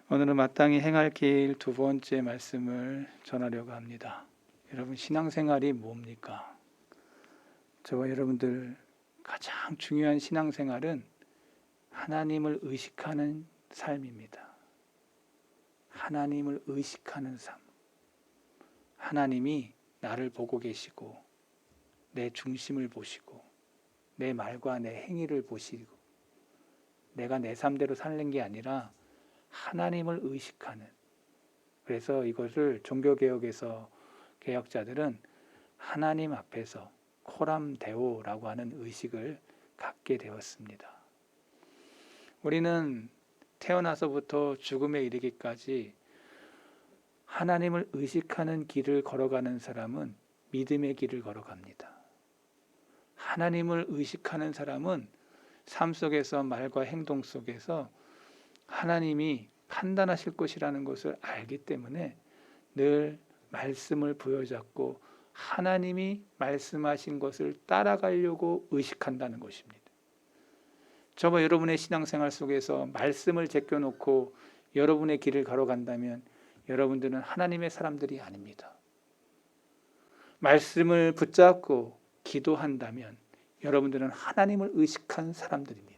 오늘은 마땅히 행할 길 두 번째 말씀을 전하려고 합니다. 여러분, 신앙생활이 뭡니까? 저와 여러분들 가장 중요한 신앙생활은 하나님을 의식하는 삶입니다. 하나님을 의식하는 삶. 하나님이 나를 보고 계시고 내 중심을 보시고 내 말과 내 행위를 보시고 내가 내 삶대로 사는 게 아니라 하나님을 의식하는, 그래서 이것을 종교개혁에서 개혁자들은 하나님 앞에서 코람데오라고 하는 의식을 갖게 되었습니다. 우리는 태어나서부터 죽음에 이르기까지 하나님을 의식하는 길을 걸어가는 사람은 믿음의 길을 걸어갑니다. 하나님을 의식하는 사람은 삶 속에서 말과 행동 속에서 하나님이 판단하실 것이라는 것을 알기 때문에 늘 말씀을 부여잡고 하나님이 말씀하신 것을 따라가려고 의식한다는 것입니다. 저와 여러분의 신앙생활 속에서 말씀을 제껴놓고 여러분의 길을 걸어간다면 여러분들은 하나님의 사람들이 아닙니다. 말씀을 붙잡고 기도한다면 여러분들은 하나님을 의식한 사람들입니다.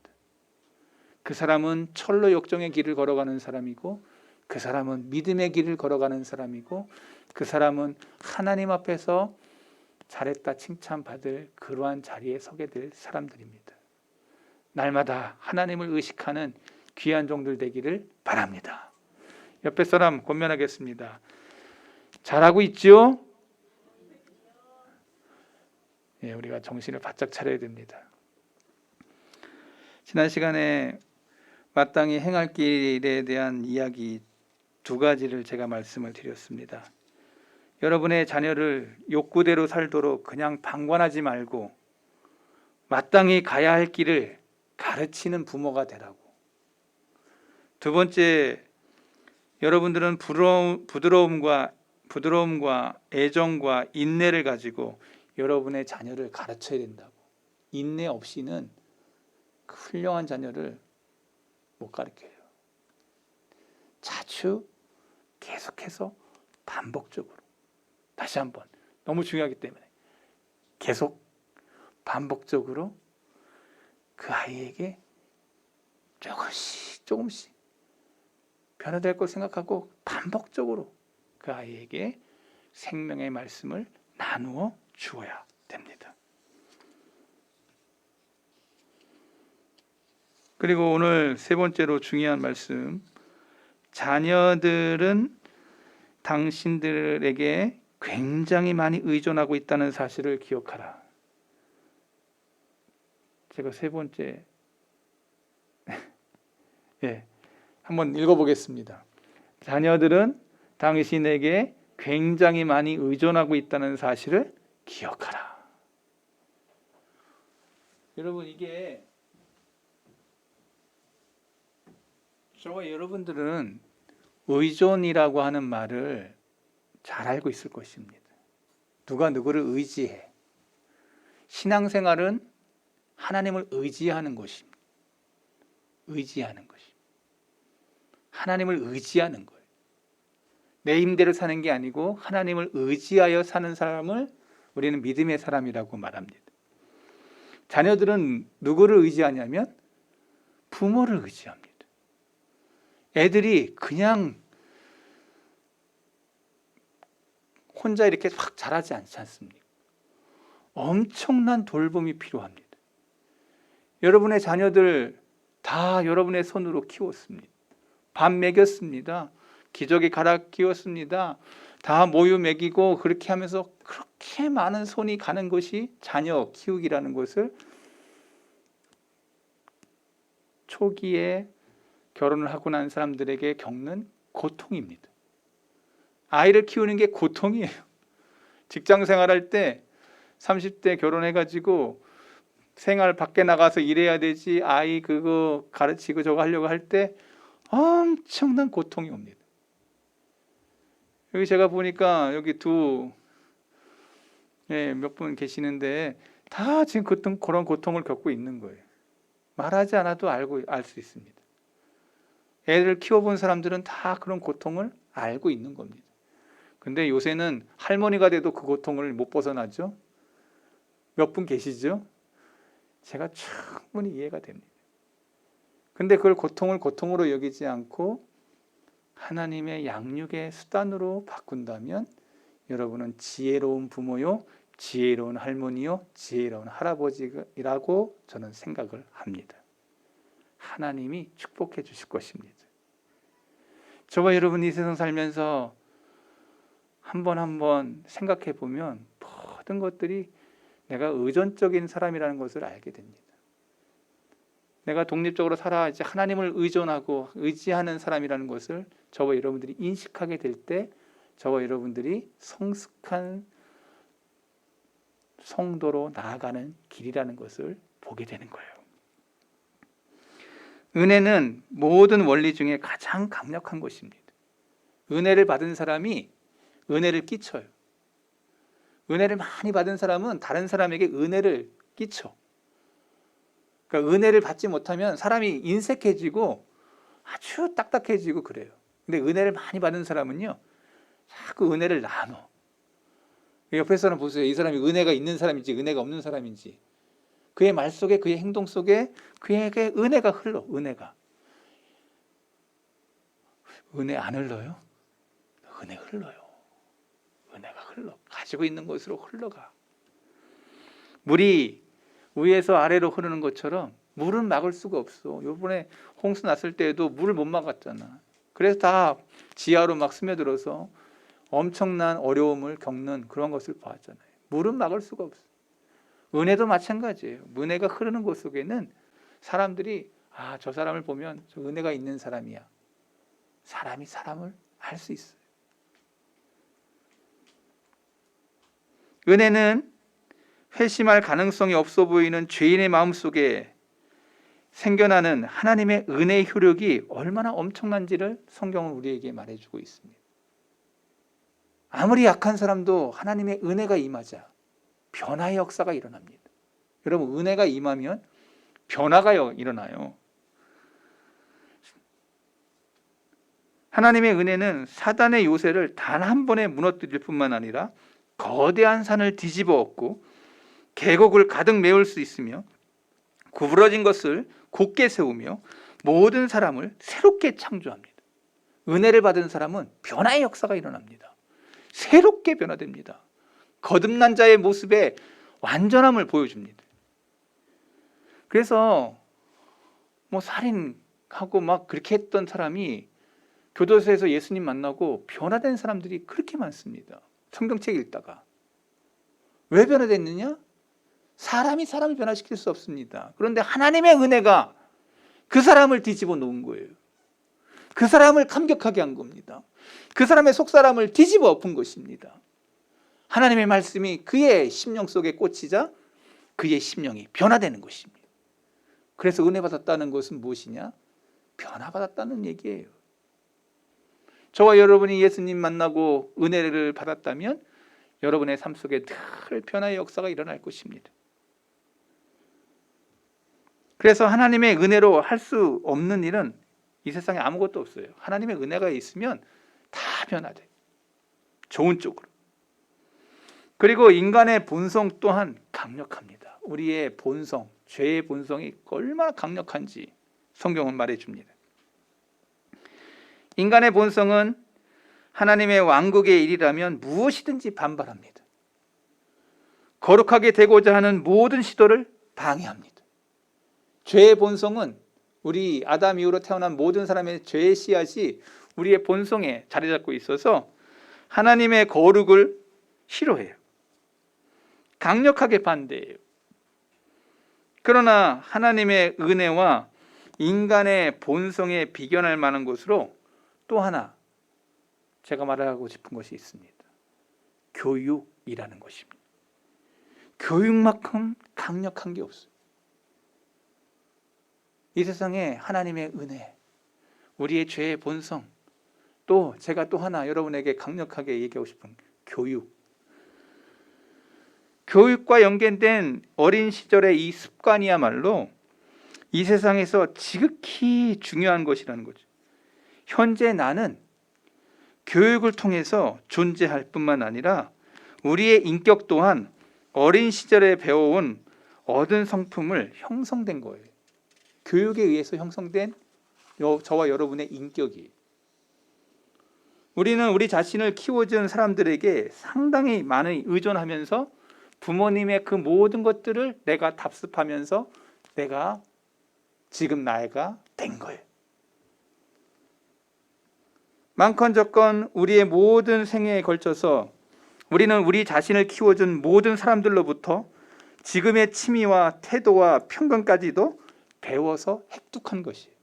그 사람은 철로 역정의 길을 걸어가는 사람이고, 그 사람은 믿음의 길을 걸어가는 사람이고, 그 사람은 하나님 앞에서 잘했다 칭찬받을 그러한 자리에 서게 될 사람들입니다. 날마다 하나님을 의식하는 귀한 종들 되기를 바랍니다. 옆에 사람 권면하겠습니다. 잘하고 있죠? 예, 우리가 정신을 바짝 차려야 됩니다. 지난 시간에 마땅히 행할 길에 대한 이야기 두 가지를 제가 말씀을 드렸습니다. 여러분의 자녀를 욕구대로 살도록 그냥 방관하지 말고 마땅히 가야 할 길을 가르치는 부모가 되라고. 두 번째, 여러분들은 부드러움과 애정과 인내를 가지고 여러분의 자녀를 가르쳐야 된다고. 인내 없이는 훌륭한 자녀를 못 가르쳐요. 자주 계속해서 반복적으로, 다시 한번, 너무 중요하기 때문에 계속 반복적으로 그 아이에게 조금씩 변화될 걸 생각하고 반복적으로 그 아이에게 생명의 말씀을 나누어 주어야 됩니다. 그리고 오늘 세 번째로 중요한 말씀, 자녀들은 당신들에게 굉장히 많이 의존하고 있다는 사실을 기억하라. 제가 세 번째 한번 읽어보겠습니다. 자녀들은 당신에게 굉장히 많이 의존하고 있다는 사실을 기억하라. 여러분, 이게 저와 여러분들은 의존이라고 하는 말을 잘 알고 있을 것입니다. 누가 누구를 의지해. 신앙생활은 하나님을 의지하는 것입니다. 의지하는 것입니다. 하나님을 의지하는 거예요. 내 힘대로 사는 게 아니고 하나님을 의지하여 사는 사람을 우리는 믿음의 사람이라고 말합니다. 자녀들은 누구를 의지하냐면 부모를 의지합니다. 애들이 그냥 혼자 이렇게 확 자라지 않지 않습니까? 엄청난 돌봄이 필요합니다. 여러분의 자녀들 다 여러분의 손으로 키웠습니다. 밥 먹였습니다. 기저귀 갈아 끼웠습니다. 다 모유 먹이고 그렇게 하면서 그렇게 많은 손이 가는 것이 자녀 키우기라는 것을 초기에 결혼을 하고 난 사람들에게 겪는 고통입니다. 아이를 키우는 게 고통이에요. 직장 생활할 때 30대 결혼해가지고 생활 밖에 나가서 일해야 되지, 아이 그거 가르치고 저거 하려고 할 때 엄청난 고통이 옵니다. 여기 제가 보니까 여기 몇 분 계시는데 다 지금 그런 고통을 겪고 있는 거예요. 말하지 않아도 알 수 있습니다. 애를 키워본 사람들은 다 그런 고통을 알고 있는 겁니다. 근데 요새는 할머니가 돼도 그 고통을 못 벗어나죠. 몇 분 계시죠? 제가 충분히 이해가 됩니다. 근데 그걸 고통을 고통으로 여기지 않고 하나님의 양육의 수단으로 바꾼다면 여러분은 지혜로운 부모요, 지혜로운 할머니요, 지혜로운 할아버지라고 저는 생각을 합니다. 하나님이 축복해 주실 것입니다. 저와 여러분이 이 세상 살면서 한 번 생각해 보면 모든 것들이 내가 의존적인 사람이라는 것을 알게 됩니다. 내가 독립적으로 살아 이제 하나님을 의존하고 의지하는 사람이라는 것을 저와 여러분들이 인식하게 될 때 저와 여러분들이 성숙한 성도로 나아가는 길이라는 것을 보게 되는 거예요. 은혜는 모든 원리 중에 가장 강력한 것입니다. 은혜를 받은 사람이 은혜를 끼쳐요. 은혜를 많이 받은 사람은 다른 사람에게 은혜를 끼쳐. 그러니까 은혜를 받지 못하면 사람이 인색해지고 아주 딱딱해지고 그래요. 근데 은혜를 많이 받은 사람은요, 자꾸 은혜를 나눠. 옆에 사람 보세요. 이 사람이 은혜가 있는 사람인지 은혜가 없는 사람인지. 그의 말 속에, 그의 행동 속에 그에게 은혜가 흘러. 은혜가. 은혜 안 흘러요? 은혜 흘러요. 은혜가 흘러. 가지고 있는 것으로 흘러가. 물이 위에서 아래로 흐르는 것처럼 물은 막을 수가 없어. 이번에 홍수 났을 때에도 물을 못 막았잖아. 그래서 다 지하로 막 스며들어서 엄청난 어려움을 겪는 그런 것을 보았잖아요. 물은 막을 수가 없어. 은혜도 마찬가지예요. 은혜가 흐르는 곳 속에는 사람들이 저 사람을 보면 저 은혜가 있는 사람이야. 사람이 사람을 알 수 있어요. 은혜는 회심할 가능성이 없어 보이는 죄인의 마음속에 생겨나는 하나님의 은혜의 효력이 얼마나 엄청난지를 성경은 우리에게 말해주고 있습니다. 아무리 약한 사람도 하나님의 은혜가 임하자 변화의 역사가 일어납니다. 여러분, 은혜가 임하면 변화가 일어나요. 하나님의 은혜는 사단의 요새를 단 한 번에 무너뜨릴 뿐만 아니라 거대한 산을 뒤집어 엎고 계곡을 가득 메울 수 있으며 구부러진 것을 곧게 세우며 모든 사람을 새롭게 창조합니다. 은혜를 받은 사람은 변화의 역사가 일어납니다. 새롭게 변화됩니다. 거듭난 자의 모습에 완전함을 보여줍니다. 그래서 살인하고 막 그렇게 했던 사람이 교도소에서 예수님 만나고 변화된 사람들이 그렇게 많습니다. 성경책 읽다가. 왜 변화됐느냐? 사람이 사람을 변화시킬 수 없습니다. 그런데 하나님의 은혜가 그 사람을 뒤집어 놓은 거예요. 그 사람을 감격하게 한 겁니다. 그 사람의 속사람을 뒤집어 엎은 것입니다. 하나님의 말씀이 그의 심령 속에 꽂히자 그의 심령이 변화되는 것입니다. 그래서 은혜 받았다는 것은 무엇이냐? 변화받았다는 얘기예요. 저와 여러분이 예수님 만나고 은혜를 받았다면 여러분의 삶 속에 늘 변화의 역사가 일어날 것입니다. 그래서 하나님의 은혜로 할 수 없는 일은 이 세상에 아무것도 없어요. 하나님의 은혜가 있으면 다 변화돼. 좋은 쪽으로. 그리고 인간의 본성 또한 강력합니다. 우리의 본성, 죄의 본성이 얼마나 강력한지 성경은 말해줍니다. 인간의 본성은 하나님의 왕국의 일이라면 무엇이든지 반발합니다. 거룩하게 되고자 하는 모든 시도를 방해합니다. 죄의 본성은 우리 아담 이후로 태어난 모든 사람의 죄의 씨앗이 우리의 본성에 자리 잡고 있어서 하나님의 거룩을 싫어해요. 강력하게 반대해요. 그러나 하나님의 은혜와 인간의 본성에 비견할 만한 것으로 또 하나 제가 말하고 싶은 것이 있습니다. 교육이라는 것입니다. 교육만큼 강력한 게 없어요. 이 세상에 하나님의 은혜, 우리의 죄의 본성, 또 제가 또 하나 여러분에게 강력하게 얘기하고 싶은 교육. 교육과 연계된 어린 시절의 이 습관이야말로 이 세상에서 지극히 중요한 것이라는 거죠. 현재 나는 교육을 통해서 존재할 뿐만 아니라 우리의 인격 또한 어린 시절에 배워온 얻은 성품을 형성된 거예요. 교육에 의해서 형성된 저와 여러분의 인격이. 우리는 우리 자신을 키워준 사람들에게 상당히 많이 의존하면서 부모님의 그 모든 것들을 내가 답습하면서 내가 지금 나이가 된 거예요. 많건적건 우리의 모든 생애에 걸쳐서 우리는 우리 자신을 키워준 모든 사람들로부터 지금의 취미와 태도와 편견까지도 배워서 획득한 것이에요.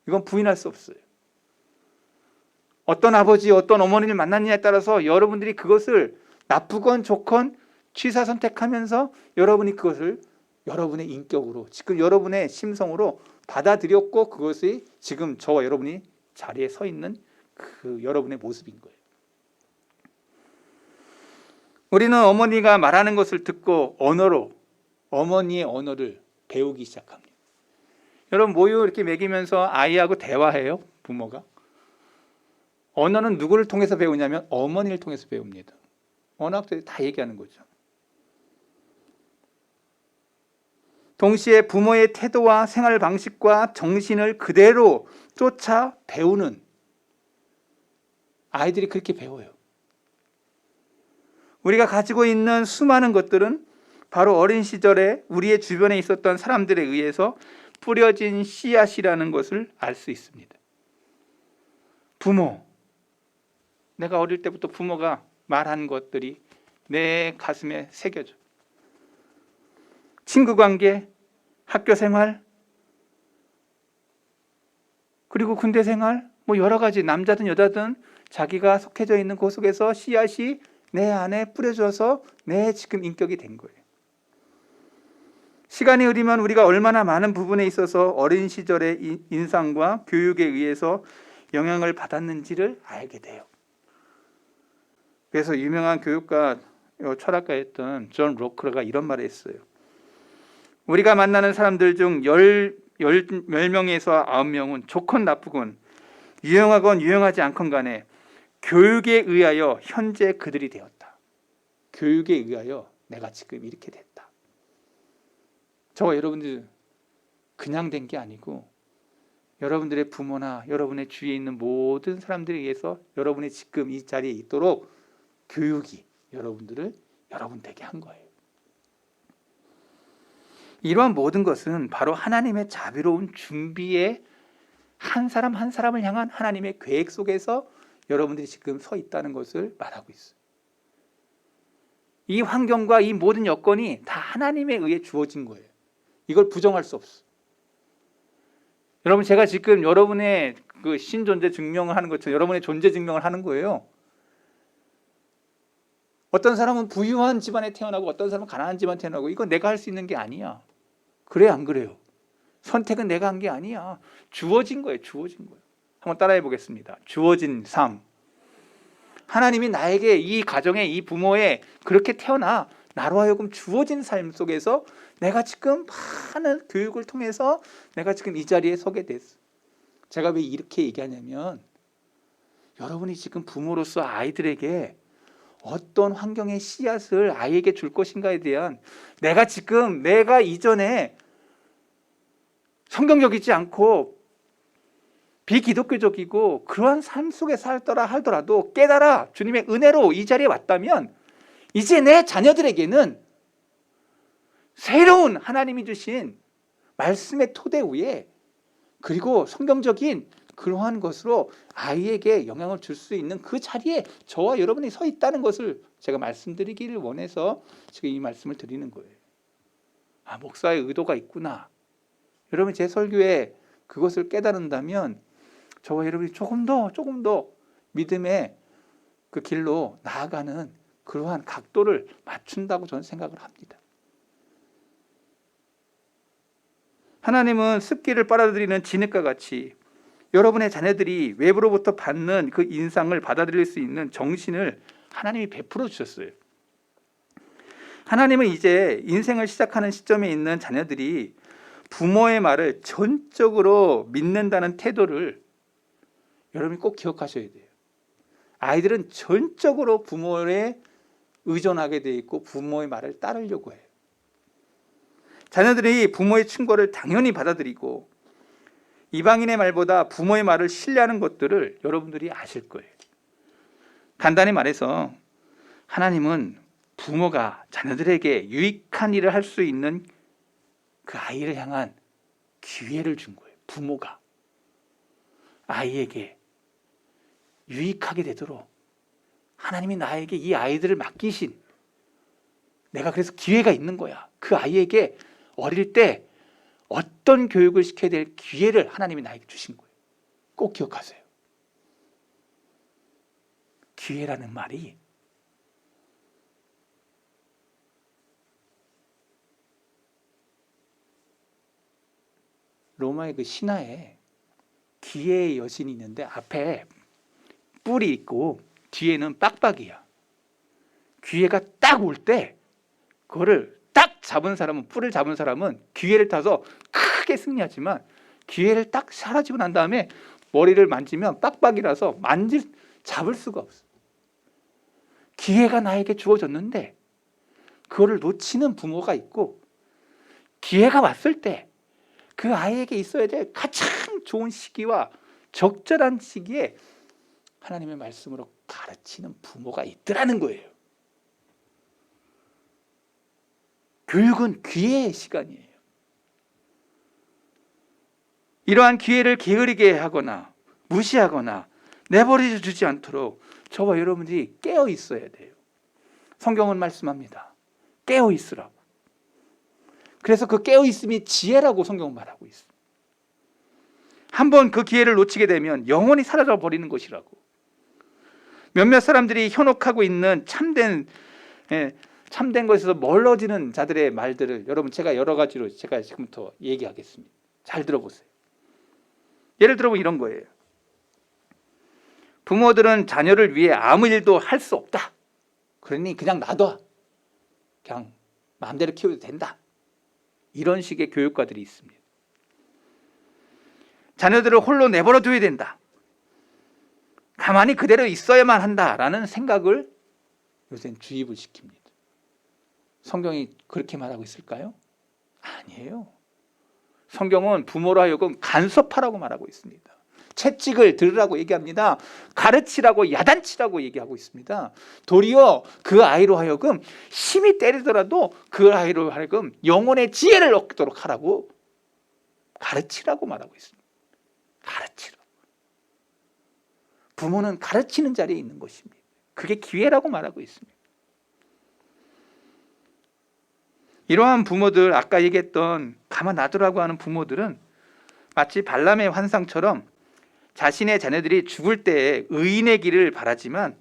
이건 부인할 수 없어요. 어떤 아버지, 어떤 어머니를 만났느냐에 따라서 여러분들이 그것을 나쁘건 좋건 취사 선택하면서 여러분이 그것을 여러분의 인격으로, 지금 여러분의 심성으로 받아들였고 그것이 지금 저와 여러분이 자리에 서 있는 그 여러분의 모습인 거예요. 우리는 어머니가 말하는 것을 듣고 언어로 어머니의 언어를 배우기 시작합니다. 여러분 모유 이렇게 먹이면서 아이하고 대화해요. 부모가. 언어는 누구를 통해서 배우냐면 어머니를 통해서 배웁니다. 언어학자들이 다 얘기하는 거죠. 동시에 부모의 태도와 생활 방식과 정신을 그대로 쫓아 배우는 아이들이 그렇게 배워요. 우리가 가지고 있는 수많은 것들은 바로 어린 시절에 우리의 주변에 있었던 사람들에 의해서 뿌려진 씨앗이라는 것을 알 수 있습니다. 부모, 내가 어릴 때부터 부모가 말한 것들이 내 가슴에 새겨져. 친구 관계, 학교 생활, 그리고 군대 생활, 뭐 여러 가지 남자든 여자든 자기가 속해져 있는 그 속에서 씨앗이 내 안에 뿌려져서 내 지금 인격이 된 거예요. 시간이 흐르면 우리가 얼마나 많은 부분에 있어서 어린 시절의 인상과 교육에 의해서 영향을 받았는지를 알게 돼요. 그래서 유명한 교육가, 철학가였던 존 로크가 이런 말을 했어요. 우리가 만나는 사람들 중 10명에서 9명은 좋건 나쁘건 유용하건 유용하지 않건 간에 교육에 의하여 현재 그들이 되었다. 교육에 의하여 내가 지금 이렇게 됐다. 저와 여러분들 그냥 된 게 아니고 여러분들의 부모나 여러분의 주위에 있는 모든 사람들에 의해서 여러분이 지금 이 자리에 있도록 교육이 여러분들을 여러분 되게 한 거예요. 이러한 모든 것은 바로 하나님의 자비로운 준비에 한 사람 한 사람을 향한 하나님의 계획 속에서 여러분들이 지금 서 있다는 것을 말하고 있어요. 이 환경과 이 모든 여건이 다 하나님에 의해 주어진 거예요. 이걸 부정할 수 없어. 여러분, 제가 지금 여러분의 그 신존재 증명을 하는 것처럼 여러분의 존재 증명을 하는 거예요. 어떤 사람은 부유한 집안에 태어나고 어떤 사람은 가난한 집안에 태어나고 이건 내가 할 수 있는 게 아니야. 그래 안 그래요? 선택은 내가 한 게 아니야. 주어진 거예요. 주어진 거예요. 한번 따라해 보겠습니다. 주어진 삶. 하나님이 나에게 이 가정에 이 부모에 그렇게 태어나 나로 하여금 주어진 삶 속에서 내가 지금 많은 교육을 통해서 내가 지금 이 자리에 서게 됐어. 제가 왜 이렇게 얘기하냐면 여러분이 지금 부모로서 아이들에게 어떤 환경의 씨앗을 아이에게 줄 것인가에 대한 내가 이전에 성경적이지 않고 비기독교적이고 그러한 삶 속에 살더라 하더라도 깨달아 주님의 은혜로 이 자리에 왔다면 이제 내 자녀들에게는 새로운 하나님이 주신 말씀의 토대 위에 그리고 성경적인 그러한 것으로 아이에게 영향을 줄 수 있는 그 자리에 저와 여러분이 서 있다는 것을 제가 말씀드리기를 원해서 지금 이 말씀을 드리는 거예요. 아, 목사의 의도가 있구나. 여러분 제 설교에 그것을 깨달은다면 저와 여러분이 조금 더 믿음의 그 길로 나아가는 그러한 각도를 맞춘다고 저는 생각을 합니다. 하나님은 습기를 빨아들이는 진흙과 같이 여러분의 자녀들이 외부로부터 받는 그 인상을 받아들일 수 있는 정신을 하나님이 베풀어 주셨어요. 하나님은 이제 인생을 시작하는 시점에 있는 자녀들이 부모의 말을 전적으로 믿는다는 태도를 여러분이 꼭 기억하셔야 돼요. 아이들은 전적으로 부모에 의존하게 돼 있고 부모의 말을 따르려고 해요. 자녀들이 부모의 충고를 당연히 받아들이고 이방인의 말보다 부모의 말을 신뢰하는 것들을 여러분들이 아실 거예요. 간단히 말해서 하나님은 부모가 자녀들에게 유익한 일을 할 수 있는 그 아이를 향한 기회를 준 거예요. 부모가 아이에게 유익하게 되도록 하나님이 나에게 이 아이들을 맡기신, 내가 그래서 기회가 있는 거야. 그 아이에게 어릴 때 어떤 교육을 시켜야 될 기회를 하나님이 나에게 주신 거예요. 꼭 기억하세요. 기회라는 말이 로마의 그 신화에 기회의 여신이 있는데 앞에 뿔이 있고 뒤에는 빡빡이야. 기회가 딱 올 때 그거를 딱 잡은 사람은, 뿔을 잡은 사람은 기회를 타서 크게 승리하지만 기회를 딱 사라지고 난 다음에 머리를 만지면 빡빡이라서 잡을 수가 없어. 기회가 나에게 주어졌는데 그거를 놓치는 부모가 있고, 기회가 왔을 때 그 아이에게 있어야 될 가장 좋은 시기와 적절한 시기에 하나님의 말씀으로 가르치는 부모가 있더라는 거예요. 교육은 기회의 시간이에요. 이러한 기회를 게으르게 하거나 무시하거나 내버려 두지 않도록 저와 여러분들이 깨어 있어야 돼요. 성경은 말씀합니다. 깨어 있으라고. 그래서 그 깨어 있음이 지혜라고 성경은 말하고 있습니다. 한번 그 기회를 놓치게 되면 영원히 사라져 버리는 것이라고. 몇몇 사람들이 현혹하고 있는 참된 것에서 멀어지는 자들의 말들을 여러분 제가 여러 가지로 제가 지금부터 얘기하겠습니다. 잘 들어보세요. 예를 들어 이런 거예요. 부모들은 자녀를 위해 아무 일도 할 수 없다. 그러니 그냥 놔둬. 그냥 마음대로 키워도 된다. 이런 식의 교육가들이 있습니다. 자녀들을 홀로 내버려 둬야 된다. 가만히 그대로 있어야만 한다라는 생각을 요새는 주입을 시킵니다. 성경이 그렇게 말하고 있을까요? 아니에요. 성경은 부모로 하여금 간섭하라고 말하고 있습니다. 채찍을 들으라고 얘기합니다. 가르치라고, 야단치라고 얘기하고 있습니다. 도리어 그 아이로 하여금 심히 때리더라도 그 아이로 하여금 영혼의 지혜를 얻도록 하라고, 가르치라고 말하고 있습니다. 가르치라고. 부모는 가르치는 자리에 있는 것입니다. 그게 기회라고 말하고 있습니다. 이러한 부모들, 아까 얘기했던 가만 놔두라고 하는 부모들은 마치 발람의 환상처럼 자신의 자녀들이 죽을 때에 의인의 길을 바라지만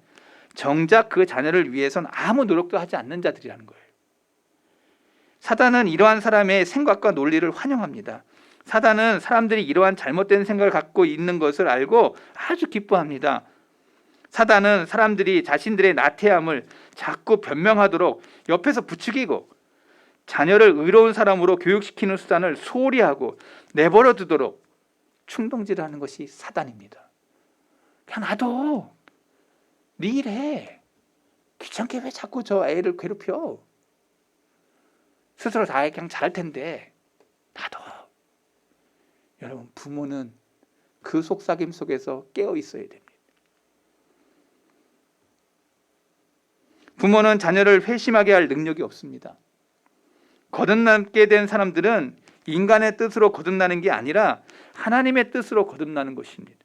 정작 그 자녀를 위해선 아무 노력도 하지 않는 자들이라는 거예요. 사단은 이러한 사람의 생각과 논리를 환영합니다. 사단은 사람들이 이러한 잘못된 생각을 갖고 있는 것을 알고 아주 기뻐합니다. 사단은 사람들이 자신들의 나태함을 자꾸 변명하도록 옆에서 부추기고 자녀를 의로운 사람으로 교육시키는 수단을 소홀히 하고 내버려 두도록 충동질하는 것이 사단입니다. 그냥 놔둬. 네 일해. 귀찮게 왜 자꾸 저 애를 괴롭혀. 스스로 다 그냥 잘할 텐데 놔둬. 여러분, 부모는 그 속삭임 속에서 깨어 있어야 됩니다. 부모는 자녀를 회심하게 할 능력이 없습니다. 거듭나게 된 사람들은 인간의 뜻으로 거듭나는 게 아니라 하나님의 뜻으로 거듭나는 것입니다.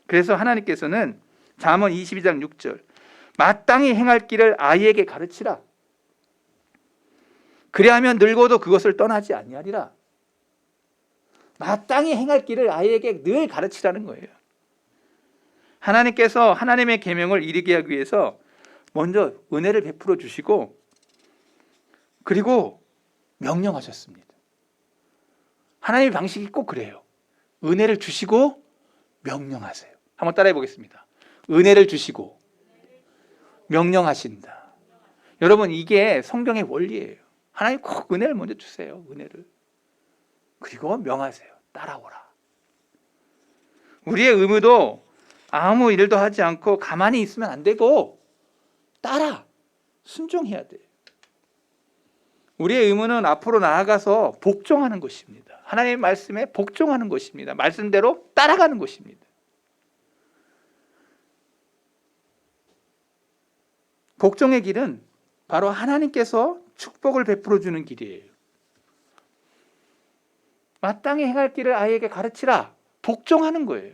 그래서 하나님께서는 잠언 22장 6절 마땅히 행할 길을 아이에게 가르치라. 그리하면 늙어도 그것을 떠나지 아니하리라. 마땅히 행할 길을 아이에게 늘 가르치라는 거예요. 하나님께서 하나님의 계명을 이루게 하기 위해서 먼저 은혜를 베풀어 주시고 그리고 명령하셨습니다. 하나님의 방식이 꼭 그래요. 은혜를 주시고 명령하세요. 한번 따라해 보겠습니다. 은혜를 주시고 명령하신다. 여러분, 이게 성경의 원리예요. 하나님 꼭 은혜를 먼저 주세요. 은혜를. 그리고 명하세요. 따라오라. 우리의 의무도 아무 일도 하지 않고 가만히 있으면 안 되고 따라 순종해야 돼요. 우리의 의무는 앞으로 나아가서 복종하는 것입니다. 하나님의 말씀에 복종하는 것입니다. 말씀대로 따라가는 것입니다. 복종의 길은 바로 하나님께서 축복을 베풀어 주는 길이에요. 마땅히 행할 길을 아이에게 가르치라. 복종하는 거예요.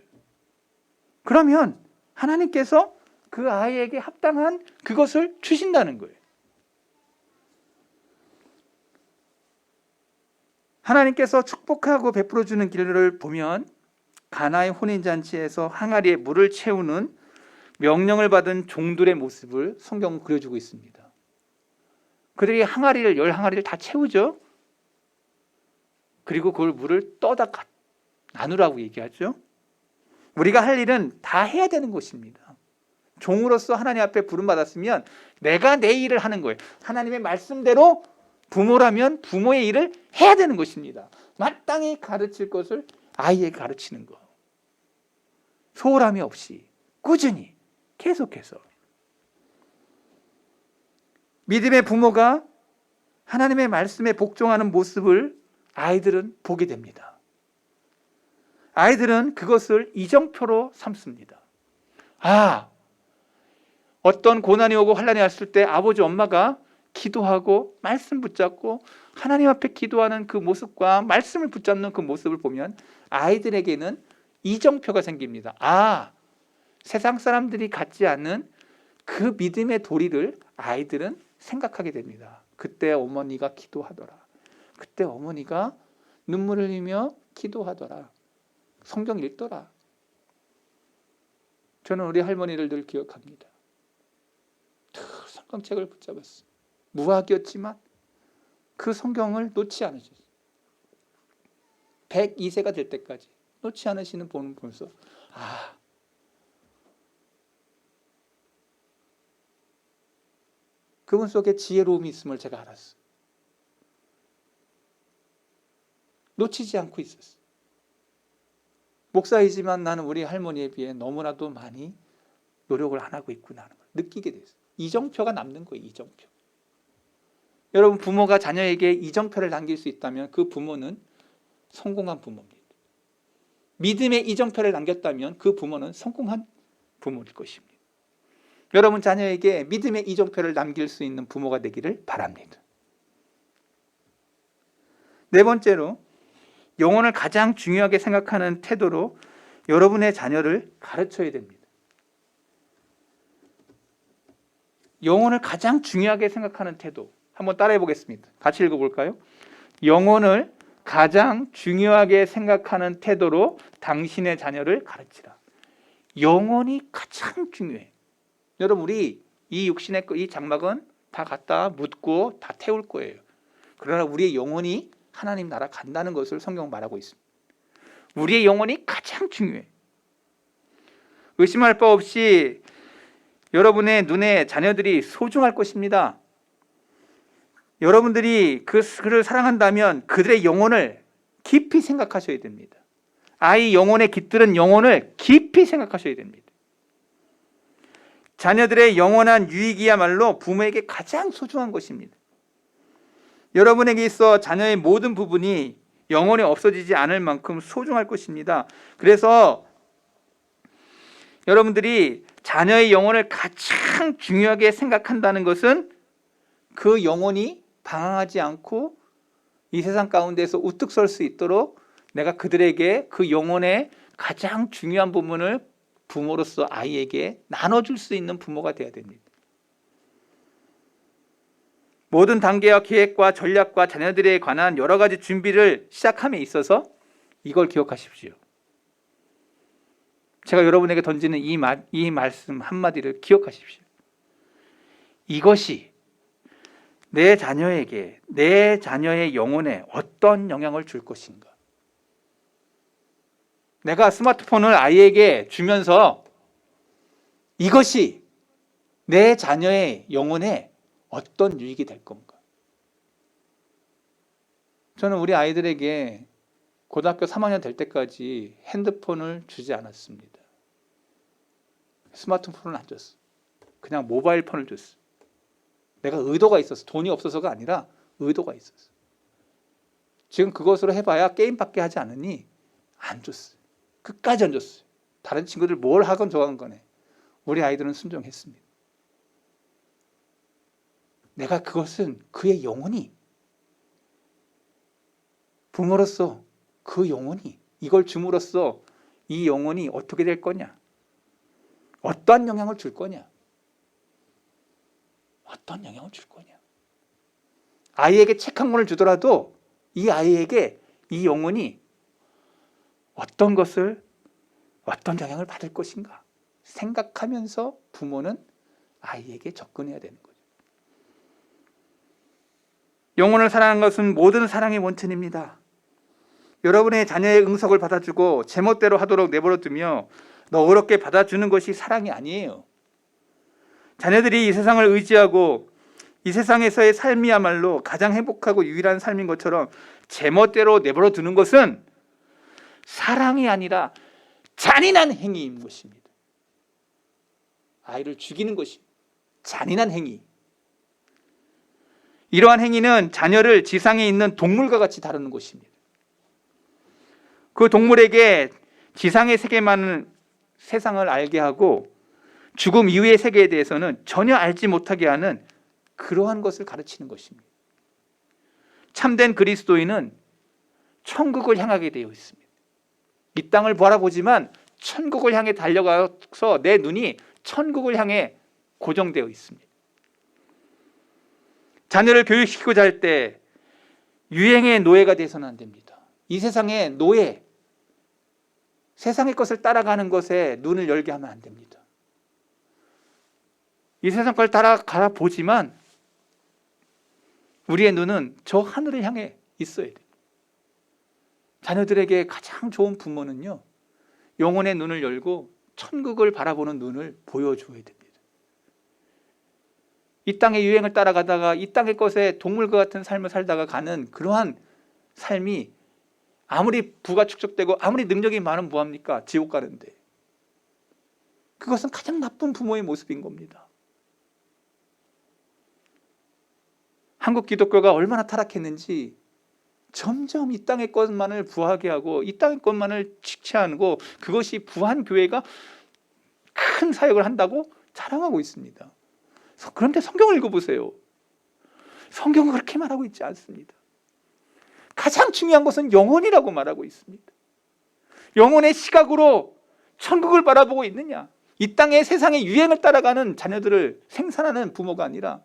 그러면 하나님께서 그 아이에게 합당한 그것을 주신다는 거예요. 하나님께서 축복하고 베풀어 주는 길을 보면 가나의 혼인잔치에서 항아리에 물을 채우는 명령을 받은 종들의 모습을 성경은 그려주고 있습니다. 그들이 열 항아리를 다 채우죠. 그리고 그걸 물을 떠다 나누라고 얘기하죠. 우리가 할 일은 다 해야 되는 것입니다. 종으로서 하나님 앞에 부름받았으면 내가 내 일을 하는 거예요. 하나님의 말씀대로 부모라면 부모의 일을 해야 되는 것입니다. 마땅히 가르칠 것을 아이에게 가르치는 것. 소홀함이 없이 꾸준히 계속해서. 믿음의 부모가 하나님의 말씀에 복종하는 모습을 아이들은 보게 됩니다. 아이들은 그것을 이정표로 삼습니다. 어떤 고난이 오고 환난이 왔을 때 아버지 엄마가 기도하고 말씀 붙잡고 하나님 앞에 기도하는 그 모습과 말씀을 붙잡는 그 모습을 보면 아이들에게는 이정표가 생깁니다. 세상 사람들이 갖지 않는 그 믿음의 도리를 아이들은 생각하게 됩니다. 그때 어머니가 기도하더라. 그때 어머니가 눈물을 흘리며 기도하더라. 성경 읽더라. 저는 우리 할머니를 늘 기억합니다. 성경책을 붙잡았어요. 무학이었지만 그 성경을 놓지 않으셨어요. 102세가 될 때까지 놓지 않으시는 본을 보면서 그분 속에 지혜로움이 있음을 제가 알았어요. 놓치지 않고 있었어요. 목사이지만 나는 우리 할머니에 비해 너무나도 많이 노력을 안 하고 있구나 하는 걸 느끼게 됐어요. 이정표가 남는 거예요. 이정표. 여러분, 부모가 자녀에게 이정표를 남길 수 있다면 그 부모는 성공한 부모입니다. 믿음의 이정표를 남겼다면 그 부모는 성공한 부모일 것입니다. 여러분 자녀에게 믿음의 이정표를 남길 수 있는 부모가 되기를 바랍니다. 네 번째로, 영혼을 가장 중요하게 생각하는 태도로 여러분의 자녀를 가르쳐야 됩니다. 영혼을 가장 중요하게 생각하는 태도, 한번 따라해 보겠습니다. 같이 읽어볼까요? 영혼을 가장 중요하게 생각하는 태도로 당신의 자녀를 가르치라. 영혼이 가장 중요해. 여러분, 우리 이 육신의 이 장막은 다 갖다 묻고 다 태울 거예요. 그러나 우리의 영혼이 하나님 나라 간다는 것을 성경은 말하고 있습니다. 우리의 영혼이 가장 중요해. 의심할 바 없이 여러분의 눈에 자녀들이 소중할 것입니다. 여러분들이 그를 사랑한다면 그들의 영혼을 깊이 생각하셔야 됩니다. 아이 영혼에 깃들은 영혼을 깊이 생각하셔야 됩니다. 자녀들의 영원한 유익이야말로 부모에게 가장 소중한 것입니다. 여러분에게 있어 자녀의 모든 부분이 영원히 없어지지 않을 만큼 소중할 것입니다. 그래서 여러분들이 자녀의 영혼을 가장 중요하게 생각한다는 것은 그 영혼이 방황하지 않고 이 세상 가운데서 우뚝 설 수 있도록 내가 그들에게 그 영혼의 가장 중요한 부분을 부모로서 아이에게 나눠줄 수 있는 부모가 되어야 됩니다. 모든 단계와 계획과 전략과 자녀들에 관한 여러 가지 준비를 시작함에 있어서 이걸 기억하십시오. 제가 여러분에게 던지는 이 말씀 한마디를 기억하십시오. 이것이 내 자녀에게, 내 자녀의 영혼에 어떤 영향을 줄 것인가. 내가 스마트폰을 아이에게 주면서 이것이 내 자녀의 영혼에 어떤 유익이 될 건가. 저는 우리 아이들에게 고등학교 3학년 될 때까지 핸드폰을 주지 않았습니다. 스마트폰을 안 줬어. 그냥 모바일 폰을 줬어. 내가 의도가 있었어. 돈이 없어서가 아니라 의도가 있었어. 지금 그것으로 해봐야 게임밖에 하지 않으니 안 줬어요. 끝까지 안 줬어요. 다른 친구들 뭘 하건 저건 거네. 우리 아이들은 순종했습니다. 내가 그것은 그의 영혼이, 부모로서 그 영혼이, 이걸 줌으로써 이 영혼이 어떻게 될 거냐, 어떠한 영향을 줄 거냐, 어떤 영향을 줄 거냐. 아이에게 책 한 권을 주더라도 이 아이에게 이 영혼이 어떤 것을, 어떤 영향을 받을 것인가 생각하면서 부모는 아이에게 접근해야 되는 거죠. 영혼을 사랑하는 것은 모든 사랑의 원천입니다. 여러분의 자녀의 응석을 받아주고 제멋대로 하도록 내버려두며 너그럽게 받아주는 것이 사랑이 아니에요. 자녀들이 이 세상을 의지하고 이 세상에서의 삶이야말로 가장 행복하고 유일한 삶인 것처럼 제멋대로 내버려두는 것은 사랑이 아니라 잔인한 행위인 것입니다. 아이를 죽이는 것이 잔인한 행위. 이러한 행위는 자녀를 지상에 있는 동물과 같이 다루는 것입니다. 그 동물에게 지상의 세상을 알게 하고 죽음 이후의 세계에 대해서는 전혀 알지 못하게 하는 그러한 것을 가르치는 것입니다. 참된 그리스도인은 천국을 향하게 되어 있습니다. 이 땅을 바라보지만 천국을 향해 달려가서 내 눈이 천국을 향해 고정되어 있습니다. 자녀를 교육시키고자 할 때 유행의 노예가 돼서는 안 됩니다. 이 세상의 노예, 세상의 것을 따라가는 것에 눈을 열게 하면 안 됩니다. 이 세상 걸 따라가 보지만 우리의 눈은 저 하늘을 향해 있어야 돼요. 자녀들에게 가장 좋은 부모는요, 영혼의 눈을 열고 천국을 바라보는 눈을 보여줘야 됩니다. 이 땅의 유행을 따라가다가 이 땅의 것에 동물과 같은 삶을 살다가 가는 그러한 삶이 아무리 부가 축적되고 아무리 능력이 많으면 뭐합니까? 지옥 가는데. 그것은 가장 나쁜 부모의 모습인 겁니다. 한국 기독교가 얼마나 타락했는지 점점 이 땅의 것만을 부하게 하고 이 땅의 것만을 취하고 그것이 부한 교회가 큰 사역을 한다고 자랑하고 있습니다. 그런데 성경을 읽어보세요. 성경은 그렇게 말하고 있지 않습니다. 가장 중요한 것은 영혼이라고 말하고 있습니다. 영혼의 시각으로 천국을 바라보고 있느냐, 이 땅의 세상의 유행을 따라가는 자녀들을 생산하는 부모가 아니라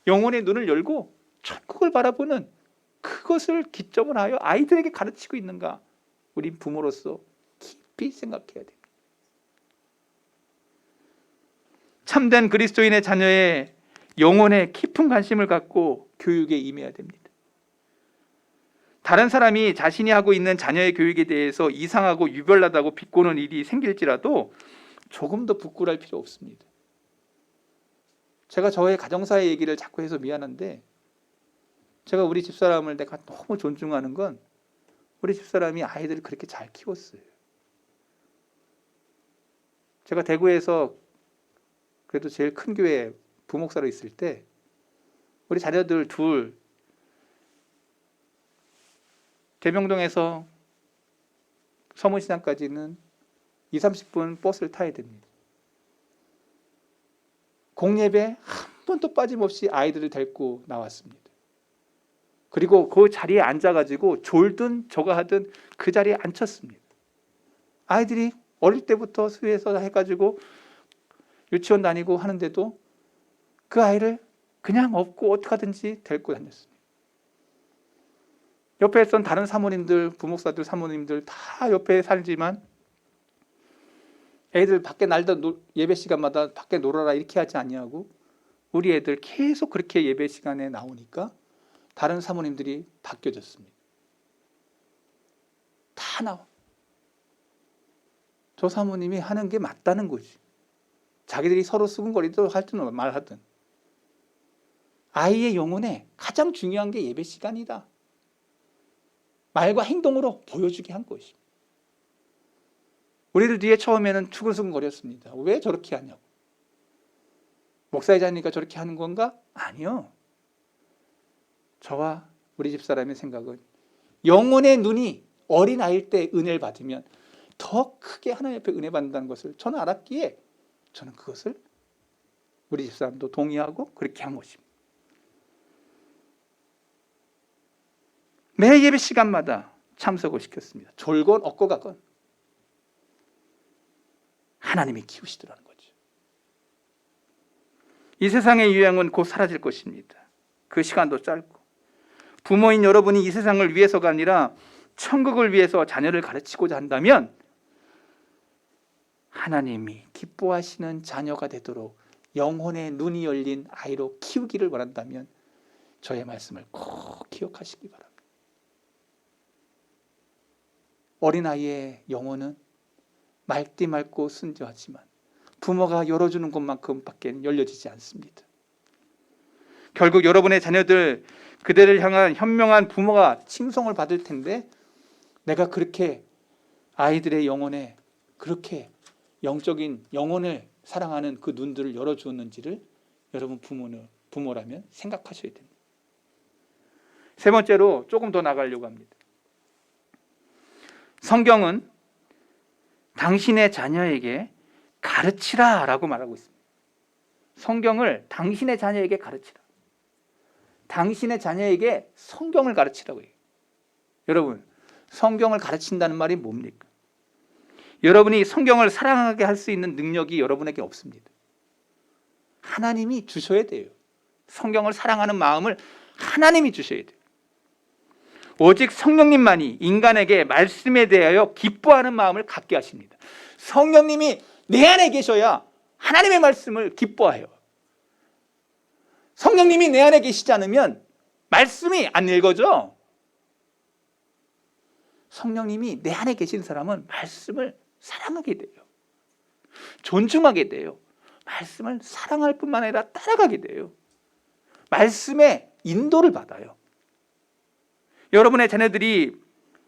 영혼의 눈을 열고 천국을 바라보는 그것을 기점을 하여 아이들에게 가르치고 있는가, 우리 부모로서 깊이 생각해야 됩니다. 참된 그리스도인의 자녀의 영혼에 깊은 관심을 갖고 교육에 임해야 됩니다. 다른 사람이 자신이 하고 있는 자녀의 교육에 대해서 이상하고 유별나다고 비꼬는 일이 생길지라도 조금 더 부끄러울 필요 없습니다. 제가 저의 가정사의 얘기를 자꾸 해서 미안한데, 제가 우리 집사람을 내가 너무 존중하는 건 우리 집사람이 아이들을 그렇게 잘 키웠어요. 제가 대구에서 그래도 제일 큰 교회 부목사로 있을 때 우리 자녀들 둘 대명동에서 서문시장까지는 20-30분 버스를 타야 됩니다. 공예배 한 번도 빠짐없이 아이들을 데리고 나왔습니다. 그리고 그 자리에 앉아가지고 졸든 저가 하든 그 자리에 앉혔습니다. 아이들이 어릴 때부터 수유해서 해가지고 유치원 다니고 하는데도 그 아이를 그냥 업고 어떻게 하든지 데리고 다녔습니다. 옆에 있던 다른 사모님들, 부목사들, 사모님들 다 옆에 살지만 애들 밖에 날다 예배 시간마다 밖에 놀아라 이렇게 하지 아니하고 우리 애들 계속 그렇게 예배 시간에 나오니까 다른 사모님들이 바뀌어졌습니다. 다 나와. 저 사모님이 하는 게 맞다는 거지. 자기들이 서로 수근거리도 하든 말하든. 아이의 영혼에 가장 중요한 게 예배 시간이다. 말과 행동으로 보여주게 한 것입니다. 우리들 뒤에 처음에는 투근수근거렸습니다. 왜 저렇게 하냐고. 목사이자니까 저렇게 하는 건가? 아니요. 저와 우리 집사람의 생각은 영혼의 눈이 어린아이일 때 은혜를 받으면 더 크게 하나님 앞에 은혜 받는다는 것을 저는 알았기에 저는 그것을 우리 집사람도 동의하고 그렇게 한 것입니다. 매 예배 시간마다 참석을 시켰습니다. 졸건 얻고 가건 하나님이 키우시더라는 거죠. 이 세상의 유행은 곧 사라질 것입니다. 그 시간도 짧고 부모인 여러분이 이 세상을 위해서가 아니라 천국을 위해서 자녀를 가르치고자 한다면 하나님이 기뻐하시는 자녀가 되도록 영혼의 눈이 열린 아이로 키우기를 원한다면 저의 말씀을 꼭 기억하시기 바랍니다. 어린아이의 영혼은 맑디 맑고 순조하지만 부모가 열어주는 것만큼밖에 열려지지 않습니다. 결국 여러분의 자녀들 그대를 향한 현명한 부모가 칭송을 받을 텐데 내가 그렇게 아이들의 영혼에 그렇게 영적인 영혼을 사랑하는 그 눈들을 열어주었는지를 여러분 부모라면 생각하셔야 됩니다. 세 번째로 조금 더 나가려고 합니다. 성경은 당신의 자녀에게 가르치라 라고 말하고 있습니다. 성경을 당신의 자녀에게 가르치라. 당신의 자녀에게 성경을 가르치라고 해요. 여러분, 성경을 가르친다는 말이 뭡니까? 여러분이 성경을 사랑하게 할 수 있는 능력이 여러분에게 없습니다. 하나님이 주셔야 돼요. 성경을 사랑하는 마음을 하나님이 주셔야 돼요. 오직 성령님만이 인간에게 말씀에 대하여 기뻐하는 마음을 갖게 하십니다. 성령님이 내 안에 계셔야 하나님의 말씀을 기뻐해요. 성령님이 내 안에 계시지 않으면 말씀이 안 읽어져. 성령님이 내 안에 계신 사람은 말씀을 사랑하게 돼요. 존중하게 돼요. 말씀을 사랑할 뿐만 아니라 따라가게 돼요. 말씀의 인도를 받아요. 여러분의 자녀들이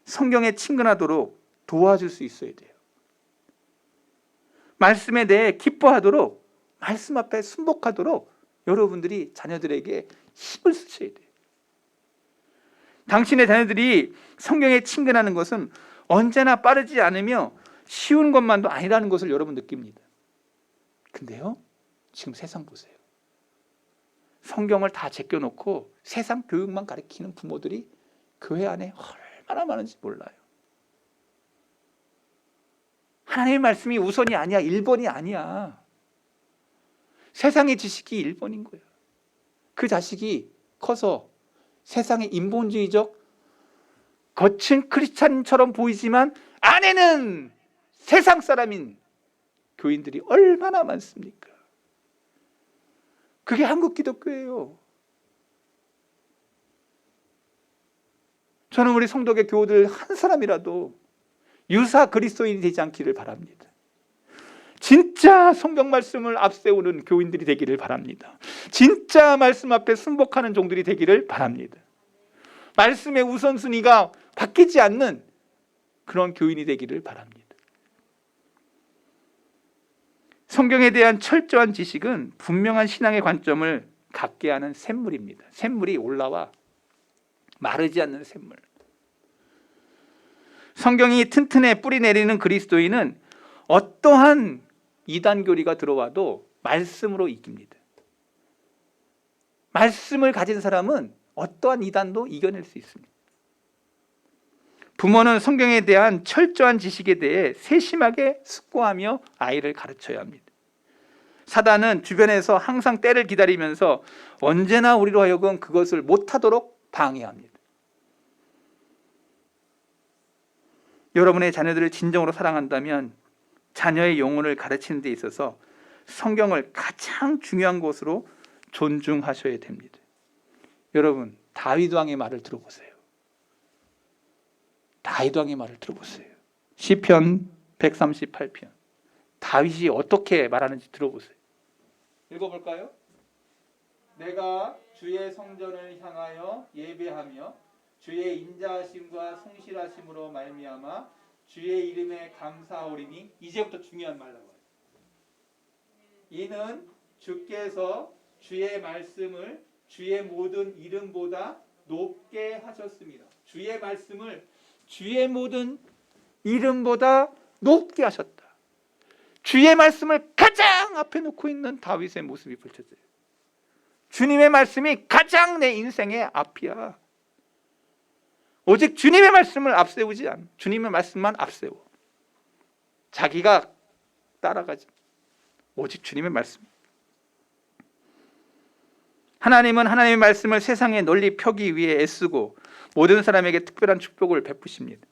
성경에 친근하도록 도와줄 수 있어야 돼요. 말씀에 대해 기뻐하도록, 말씀 앞에 순복하도록 여러분들이 자녀들에게 힘을 쓰셔야 돼요. 당신의 자녀들이 성경에 친근하는 것은 언제나 빠르지 않으며 쉬운 것만도 아니라는 것을 여러분 느낍니다. 근데요, 지금 세상 보세요. 성경을 다 제껴놓고 세상 교육만 가르치는 부모들이 교회 안에 얼마나 많은지 몰라요. 하나님의 말씀이 우선이 아니야. 1번이 아니야. 세상의 지식이 1번인 거야. 그 자식이 커서 세상의 인본주의적 거친 크리스찬처럼 보이지만 안에는 세상 사람인 교인들이 얼마나 많습니까? 그게 한국 기독교예요. 저는 우리 성도계 교우들 한 사람이라도 유사 그리스도인이 되지 않기를 바랍니다. 진짜 성경 말씀을 앞세우는 교인들이 되기를 바랍니다. 진짜 말씀 앞에 순복하는 종들이 되기를 바랍니다. 말씀의 우선순위가 바뀌지 않는 그런 교인이 되기를 바랍니다. 성경에 대한 철저한 지식은 분명한 신앙의 관점을 갖게 하는 샘물입니다. 샘물이 올라와 마르지 않는 샘물. 성경이 튼튼해 뿌리 내리는 그리스도인은 어떠한 이단 교리가 들어와도 말씀으로 이깁니다. 말씀을 가진 사람은 어떠한 이단도 이겨낼 수 있습니다. 부모는 성경에 대한 철저한 지식에 대해 세심하게 숙고하며 아이를 가르쳐야 합니다. 사단은 주변에서 항상 때를 기다리면서 언제나 우리로 하여금 그것을 못하도록 방해합니다. 여러분의 자녀들을 진정으로 사랑한다면 자녀의 영혼을 가르치는 데 있어서 성경을 가장 중요한 것으로 존중하셔야 됩니다. 여러분, 다윗 왕의 말을 들어보세요. 다윗 왕의 말을 들어보세요. 시편 138편. 다윗이 어떻게 말하는지 들어보세요. 읽어볼까요? 내가 주의 성전을 향하여 예배하며 주의 인자하심과 성실하심으로 말미암아 주의 이름에 감사하오리니 이제부터 중요한 말 나와요. 이는 주께서 주의 말씀을 주의 모든 이름보다 높게 하셨습니다. 주의 말씀을 주의 모든 이름보다 높게 하셨다. 주의 말씀을 가장 앞에 놓고 있는 다윗의 모습이 펼쳐져요. 주님의 말씀이 가장 내 인생의 앞이야. 오직 주님의 말씀을 앞세우지 않아. 주님의 말씀만 앞세워. 자기가 따라가지. 오직 주님의 말씀. 하나님은 하나님의 말씀을 세상에 널리 펴기 위해 애쓰고 모든 사람에게 특별한 축복을 베푸십니다.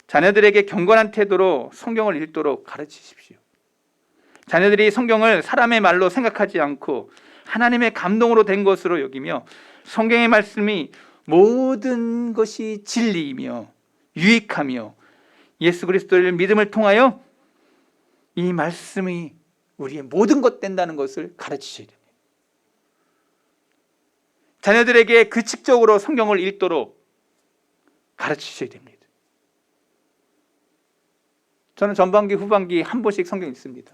자녀들에게 경건한 태도로 성경을 읽도록 가르치십시오. 자녀들이 성경을 사람의 말로 생각하지 않고 하나님의 감동으로 된 것으로 여기며 성경의 말씀이 모든 것이 진리이며 유익하며 예수 그리스도를 믿음을 통하여 이 말씀이 우리의 모든 것 된다는 것을 가르치셔야 됩니다. 자녀들에게 규칙적으로 성경을 읽도록 가르치셔야 됩니다. 저는 전반기 후반기 한 번씩 성경 읽습니다.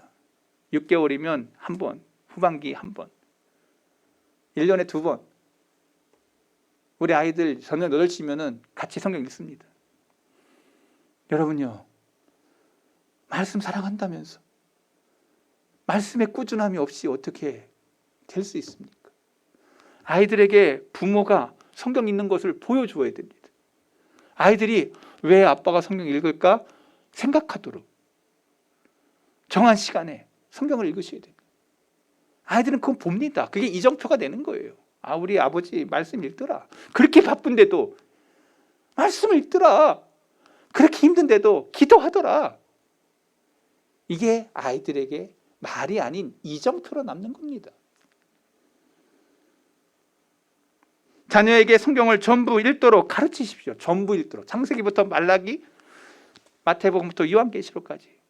6개월이면 한 번, 후반기 한 번, 1년에 2번. 우리 아이들 저녁 8시면 같이 성경 읽습니다. 여러분요, 말씀 사랑한다면서 말씀에 꾸준함이 없이 어떻게 될 수 있습니까? 아이들에게 부모가 성경 읽는 것을 보여주어야 됩니다. 아이들이 왜 아빠가 성경 읽을까 생각하도록 정한 시간에 성경을 읽으셔야 됩니다. 아이들은 그건 봅니다. 그게 이정표가 되는 거예요. 아, 우리 아버지 말씀 읽더라. 그렇게 바쁜데도 말씀을 읽더라. 그렇게 힘든데도 기도하더라. 이게 아이들에게 말이 아닌 이정표로 남는 겁니다. 자녀에게 성경을 전부 읽도록 가르치십시오. 전부 읽도록. 창세기부터 말라기, 마태복음부터 요한계시록까지.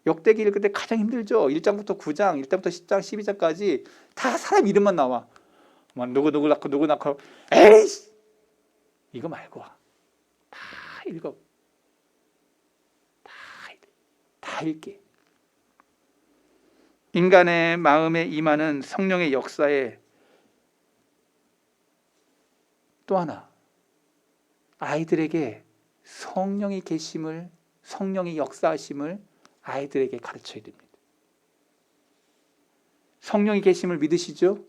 역대기 읽을 때 가장 힘들죠. 1장부터 9장, 1장부터 10장, 12장까지 다 사람 이름만 나와. 누구 낳고 누구 낳고 에이씨! 이거 말고 다 읽어. 다 읽게. 인간의 마음에 임하는 성령의 역사에 또 하나, 아이들에게 성령의 계심을, 성령의 역사하심을 아이들에게 가르쳐야 됩니다. 성령의 계심을 믿으시죠?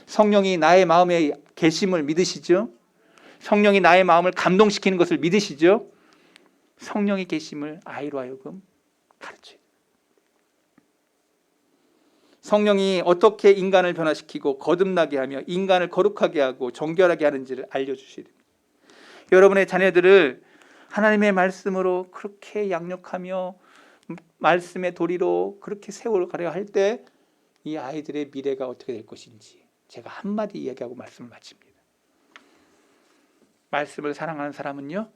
성령이 나의 마음에 계심을 믿으시죠? 성령이 나의 마음을 감동시키는 것을 믿으시죠? 성령의 계심을 아이로 하여금 가르쳐야 됩니다. 성령이 어떻게 인간을 변화시키고 거듭나게 하며 인간을 거룩하게 하고 정결하게 하는지를 알려주셔야 됩니다. 여러분의 자녀들을 하나님의 말씀으로 그렇게 양육하며 말씀의 도리로 그렇게 세워가려 할 때 이 아이들의 미래가 어떻게 될 것인지 제가 한마디 이야기하고 말씀을 마칩니다. 말씀을 사랑하는 사람은요,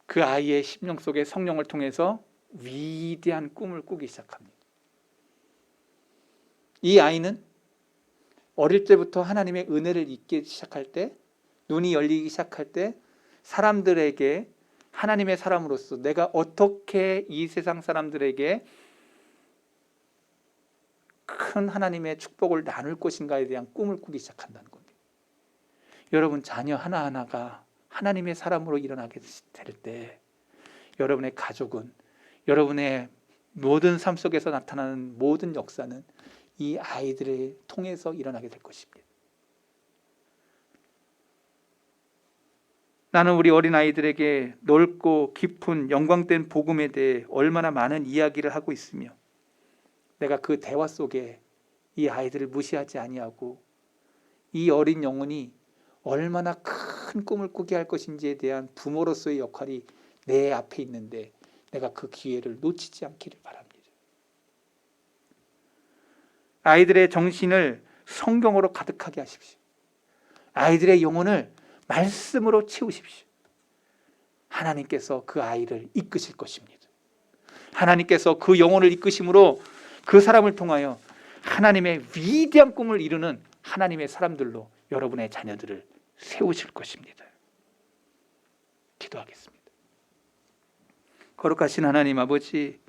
그 아이의 심령 속에 성령을 통해서 위대한 꿈을 꾸기 시작합니다. 이 아이는 어릴 때부터 하나님의 은혜를 잊기 시작할 때, 눈이 열리기 시작할 때 사람들에게 하나님의 사람으로서 내가 어떻게 이 세상 사람들에게 큰 하나님의 축복을 나눌 것인가에 대한 꿈을 꾸기 시작한다는 겁니다. 여러분 자녀 하나하나가 하나님의 사람으로 일어나게 될 때 여러분의 가족은, 여러분의 모든 삶 속에서 나타나는 모든 역사는 이 아이들을 통해서 일어나게 될 것입니다. 나는 우리 어린아이들에게 넓고 깊은 영광된 복음에 대해 얼마나 많은 이야기를 하고 있으며 내가 그 대화 속에 이 아이들을 무시하지 아니하고 이 어린 영혼이 얼마나 큰 꿈을 꾸게 할 것인지에 대한 부모로서의 역할이 내 앞에 있는데 내가 그 기회를 놓치지 않기를 바랍니다. 아이들의 정신을 성경으로 가득하게 하십시오. 아이들의 영혼을 말씀으로 채우십시오. 하나님께서 그 아이를 이끄실 것입니다. 하나님께서 그 영혼을 이끄심으로 그 사람을 통하여 하나님의 위대한 꿈을 이루는 하나님의 사람들로 여러분의 자녀들을 세우실 것입니다. 기도하겠습니다. 거룩하신 하나님 아버지,